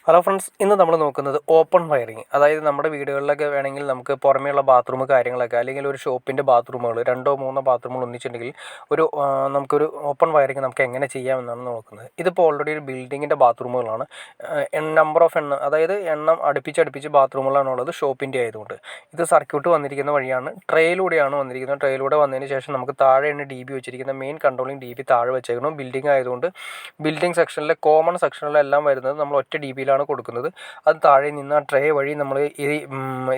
Hello friends, ഇന്ന് നമ്മൾ നോക്കുന്നത് ഓപ്പൺ വയറിങ്. അതായത് നമ്മുടെ വീടുകളിലൊക്കെ വേണമെങ്കിൽ നമുക്ക് പുറമേയുള്ള ബാത്റൂം കാര്യങ്ങളൊക്കെ, അല്ലെങ്കിൽ ഒരു ഷോപ്പിൻ്റെ ബാത്റൂമുകൾ 2-3 ബാത്റൂമുകൾ ഒന്നിച്ചിട്ടുണ്ടെങ്കിൽ നമുക്കൊരു ഓപ്പൺ വയറിങ് നമുക്ക് എങ്ങനെ ചെയ്യാമെന്നാണ് നോക്കുന്നത്. ഇതിപ്പോൾ ഓൾറെഡി ഒരു ബിൽഡിങ്ങിൻ്റെ ബാത്റൂമുകളാണ്. അതായത് എണ്ണം അടുപ്പിച്ച് ബാത്റൂമുകളാണുള്ളത് ഷോപ്പിൻ്റെ ആയതുകൊണ്ട്. ഇത് സർക്യൂട്ട് വന്നിരിക്കുന്ന വഴിയാണ്, ട്രേയിലൂടെയാണ് വന്നിരിക്കുന്നത്. ട്രേയിലൂടെ വന്നതിന് ശേഷം നമുക്ക് താഴെയാണ് ഡി ബി വെച്ചിരിക്കുന്ന മെയിൻ കൺട്രോളിങ് ഡി ബി താഴെ വെച്ചേക്കണം. ബിൽഡിംഗ് ആയതുകൊണ്ട് ബിൽഡിംഗ് സെക്ഷനിലെ കോമൺ സെക്ഷനിലെല്ലാം വരുന്നത് നമ്മൾ ഒറ്റ ഡി ബിയിലാണ് കൊടുക്കുന്നത്. അത് താഴെ നിന്ന് ആ ട്രേ വഴി നമ്മൾ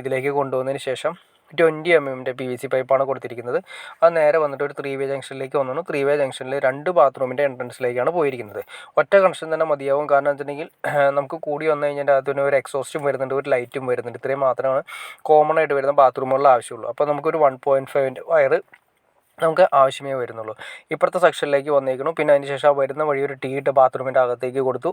ഇതിലേക്ക് കൊണ്ടുവന്നതിന് ശേഷം 20 mm PVC പൈപ്പാണ് കൊടുത്തിരിക്കുന്നത്. അത് നേരെ വന്നിട്ട് ഒരു 3-വേ ജംഗ്ഷനിലേക്ക് വന്നു. 3-വേ ജംഗ്ഷനിൽ 2 ബാത്റൂമിൻ്റെ എൻട്രൻസിലേക്കാണ് പോയിരിക്കുന്നത്. ഒറ്റ കണക്ഷൻ തന്നെ മതിയാവും. കാരണം വെച്ചിട്ടുണ്ടെങ്കിൽ നമുക്ക് കൂടി വന്നു കഴിഞ്ഞാൽ അതിന് ഒരു എക്സോസ്റ്റും വരുന്നുണ്ട്, ഒരു ലൈറ്റും വരുന്നുണ്ട്. ഇത്രയും മാത്രമാണ് കോമൺ ആയിട്ട് വരുന്ന ബാത്റൂമുകളിൽ ആവശ്യമുള്ളൂ. അപ്പോൾ നമുക്കൊരു 1.5 വയർ നമുക്ക് ആവശ്യമേ വരുന്നുള്ളൂ. ഇപ്പുറത്തെ സെക്ഷനിലേക്ക് വന്നേക്കണം. പിന്നെ അതിന് ശേഷം വരുന്ന വഴി ഒരു ടീട്ട് ബാത്റൂമിൻ്റെ അകത്തേക്ക് കൊടുത്തു.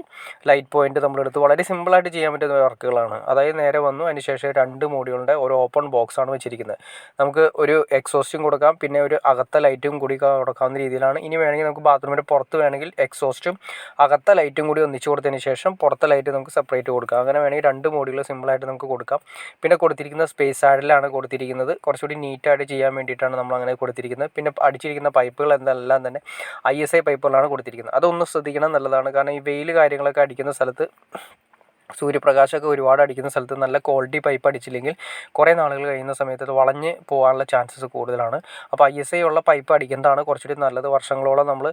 ലൈറ്റ് പോയിന്റ് നമ്മളെടുത്ത് വളരെ സിമ്പിളായിട്ട് ചെയ്യാൻ പറ്റുന്ന വർക്കുകളാണ്. അതായത് നേരെ വന്നു, അതിന് ശേഷം 2 മോഡ്യൂളിൻ്റെ ഒരു ഓപ്പൺ ബോക്സാണ് വെച്ചിരിക്കുന്നത്. നമുക്ക് ഒരു എക്സോസ്റ്റും കൊടുക്കാം, പിന്നെ ഒരു അകത്ത ലൈറ്റും കൂടി കൊടുക്കാവുന്ന രീതിയിലാണ്. ഇനി വേണമെങ്കിൽ നമുക്ക് ബാത്റൂമിൻ്റെ പുറത്ത് വേണമെങ്കിൽ എക്സോസ്റ്റും അകത്ത ലൈറ്റും കൂടി ഒന്നിച്ച് കൊടുത്തതിന് ശേഷം പുറത്തെ ലൈറ്റ് നമുക്ക് സെപ്പറേറ്റ് കൊടുക്കാം. അങ്ങനെ വേണമെങ്കിൽ 2 മോഡ്യൂൾ സിമ്പിളായിട്ട് നമുക്ക് കൊടുക്കാം. പിന്നെ കൊടുത്തിരിക്കുന്ന സ്പേസ് സാഡിലാണ് കൊടുത്തിരിക്കുന്നത്. കുറച്ചുകൂടി നീറ്റായിട്ട് ചെയ്യാൻ വേണ്ടിയിട്ടാണ് നമ്മൾ അങ്ങനെ കൊടുത്തിരിക്കുന്നത്. പിന്നെ അടിച്ചിരിക്കുന്ന പൈപ്പുകൾ എന്തെല്ലാം തന്നെ ISI പൈപ്പുകളാണ് കൊടുത്തിരിക്കുന്നത്. അതൊന്ന് ശ്രദ്ധിക്കണം, നല്ലതാണ്. കാരണം ഈ വെയിൽ കാര്യങ്ങളൊക്കെ അടിക്കുന്ന സ്ഥലത്ത്, സൂര്യപ്രകാശമൊക്കെ ഒരുപാട് അടിക്കുന്ന സ്ഥലത്ത് നല്ല ക്വാളിറ്റി പൈപ്പ് അടിച്ചില്ലെങ്കിൽ കുറേ നാളുകൾ കഴിയുന്ന സമയത്ത് അത് വളഞ്ഞ് പോകാനുള്ള ചാൻസസ് കൂടുതലാണ്. അപ്പോൾ ISI ഉള്ള പൈപ്പ് അടിക്കുന്നതാണ് കുറച്ചുകൂടി നല്ലത്. വർഷങ്ങളോളം നമ്മൾ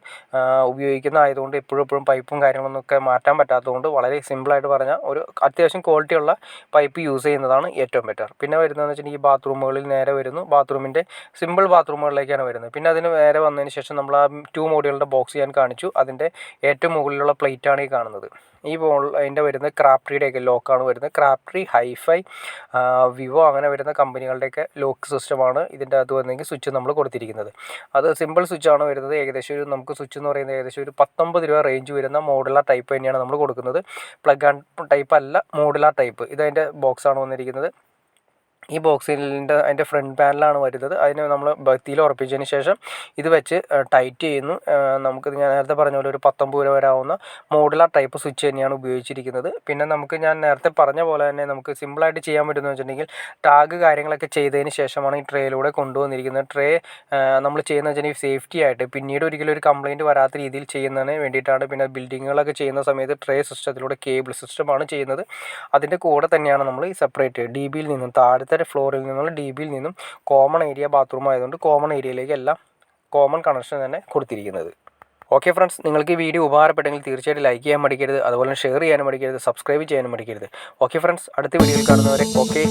ഉപയോഗിക്കുന്ന ആയതുകൊണ്ട് എപ്പോഴും പൈപ്പും കാര്യങ്ങളൊക്കെ മാറ്റാൻ പറ്റാത്തതുകൊണ്ട് വളരെ സിമ്പിളായിട്ട് പറഞ്ഞാൽ ഒരു അത്യാവശ്യം ക്വാളിറ്റിയുള്ള പൈപ്പ് യൂസ് ചെയ്യുന്നതാണ് ഏറ്റവും ബെറ്റർ. പിന്നെ വരുന്നതെന്ന് വെച്ചിട്ടുണ്ടെങ്കിൽ ഈ ബാത്റൂമുകളിൽ നേരെ വരുന്നു, ബാത്റൂമിൻ്റെ സിമ്പിൾ ബാത്റൂമുകളിലേക്കാണ് വരുന്നത്. പിന്നെ അതിന് നേരെ വന്നതിന് ശേഷം നമ്മൾ ആ 2 മോഡ്യൂളിൻ്റെ ബോക്സ് ഞാൻ കാണിച്ചു. അതിൻ്റെ ഏറ്റവും മുകളിലുള്ള പ്ലേറ്റാണ് ഈ കാണുന്നത്. ഈ അതിൻ്റെ വരുന്നത് ക്രാപ്റ്ററിയുടെയൊക്കെ ലോക്കാണ് വരുന്നത്. ക്രാപ്റ്ററി, ഹൈഫൈ, വിവോ അങ്ങനെ വരുന്ന കമ്പനികളുടെയൊക്കെ ലോക്ക് സിസ്റ്റമാണ് ഇതിൻ്റെ അകത്ത് വന്നെങ്കിൽ സ്വിച്ച് നമ്മൾ കൊടുത്തിരിക്കുന്നത്. അത് സിമ്പിൾ സ്വിച്ചാണ് വരുന്നത്. ഏകദേശം നമുക്ക് സ്വിച്ച് എന്ന് പറയുന്നത് ഏകദേശം ഒരു 19 രൂപ റേഞ്ച് വരുന്ന മോഡുലാർ ടൈപ്പ് തന്നെയാണ് നമ്മൾ കൊടുക്കുന്നത്. പ്ലഗ് ആൻഡ് ടൈപ്പ് അല്ല, മോഡുലാർ ടൈപ്പ്. ഇതതിൻ്റെ ബോക്സാണ് വന്നിരിക്കുന്നത്. ഈ ബോക്സിൻ്റെ അതിൻ്റെ ഫ്രണ്ട് പാനലാണ് വരുന്നത്. അതിന് നമ്മൾ ഭിത്തിയിൽ ഉറപ്പിച്ചതിന് ശേഷം ഇത് വെച്ച് ടൈറ്റ് ചെയ്യുന്നു. നമുക്ക് ഞാൻ നേരത്തെ പറഞ്ഞ പോലെ ഒരു 19 രൂപ വരാവുന്ന മോഡുലാർ ടൈപ്പ് സ്വിച്ച് തന്നെയാണ് ഉപയോഗിച്ചിരിക്കുന്നത്. പിന്നെ നമുക്ക് ഞാൻ നേരത്തെ പറഞ്ഞ പോലെ തന്നെ നമുക്ക് സിമ്പിളായിട്ട് ചെയ്യാൻ പറ്റുമെന്ന് വെച്ചിട്ടുണ്ടെങ്കിൽ ടാഗ് കാര്യങ്ങളൊക്കെ ചെയ്തതിന് ശേഷമാണ് ഈ ട്രേയിലൂടെ കൊണ്ടുവന്നിരിക്കുന്നത്. ട്രേ നമ്മൾ ചെയ്യുന്നത് വെച്ചിട്ടുണ്ടെങ്കിൽ സേഫ്റ്റി ആയിട്ട് പിന്നീട് ഒരിക്കലും ഒരു കംപ്ലയിൻറ്റ് വരാത്ത രീതിയിൽ ചെയ്യുന്നതിന് വേണ്ടിയിട്ടാണ്. പിന്നെ ബിൽഡിങ്ങുകളൊക്കെ ചെയ്യുന്ന സമയത്ത് ട്രേ സിസ്റ്റത്തിലൂടെ കേബിൾ സിസ്റ്റമാണ് ചെയ്യുന്നത്. അതിൻ്റെ കൂടെ തന്നെയാണ് നമ്മൾ ഈ സെപ്പറേറ്റ് ഡി ബിയിൽ നിന്നും താഴത്തെ ഫ്ലോറിൽ നിന്നുള്ള ഡി ബിയിൽ നിന്നും കോമൺ ഏരിയ ബാത്റൂം ആയതുകൊണ്ട് കോമൺ ഏരിയയിലേക്ക് എല്ലാം കോമൺ കണക്ഷൻ തന്നെ കൊടുത്തിരിക്കുന്നത്. ഓക്കെ ഫ്രണ്ട്സ്, നിങ്ങൾക്ക് ഈ വീഡിയോ ഉപകാരപ്പെട്ടെങ്കിൽ തീർച്ചയായിട്ടും ലൈക്ക് ചെയ്യാൻ മടിക്കരുത്. അതുപോലെ ഷെയർ ചെയ്യാനും മടിക്കരുത്, സബ്സ്ക്രൈബ് ചെയ്യാനും മടിക്കരുത്. ഓക്കെ ഫ്രണ്ട്സ്, അടുത്ത വീഡിയോയിൽ കാണുന്നവരെ ഓക്കെ.